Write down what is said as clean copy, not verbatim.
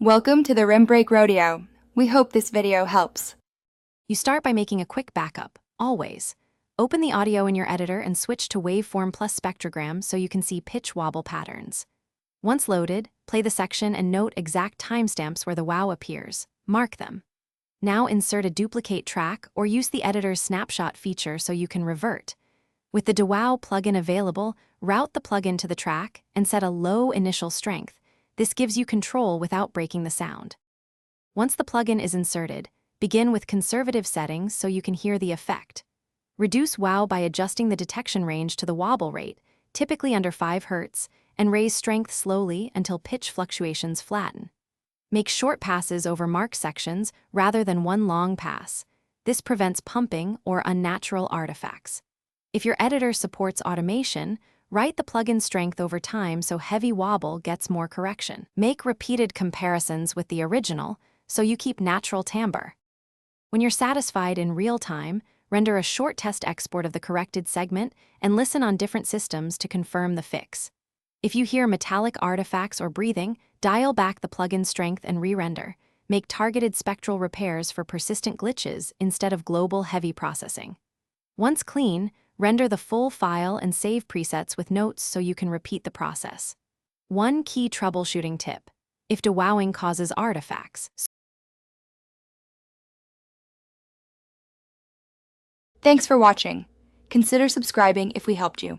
Welcome to the Rim Break Rodeo. We hope this video helps. You start by making a quick backup, always. Open the audio in your editor and switch to waveform plus spectrogram so you can see pitch wobble patterns. Once loaded, play the section and note exact timestamps where the wow appears. Mark them. Now insert a duplicate track or use the editor's snapshot feature so you can revert. With the DeWow plugin available, route the plugin to the track and set a low initial strength. This gives you control without breaking the sound. Once the plugin is inserted, begin with conservative settings so you can hear the effect. Reduce wow by adjusting the detection range to the wobble rate, typically under 5 Hz, and raise strength slowly until pitch fluctuations flatten. Make short passes over marked sections rather than one long pass. This prevents pumping or unnatural artifacts. If your editor supports automation, write the plugin strength over time so heavy wobble gets more correction. Make repeated comparisons with the original so you keep natural timbre. When you're satisfied in real time, render a short test export of the corrected segment and listen on different systems to confirm the fix. If you hear metallic artifacts or breathing, dial back the plugin strength and re-render. Make targeted spectral repairs for persistent glitches instead of global heavy processing. Once clean, render the full file and save presets with notes so you can repeat the process. One key troubleshooting tip: if dewowing causes artifacts. Thanks for watching. Consider subscribing if we helped you.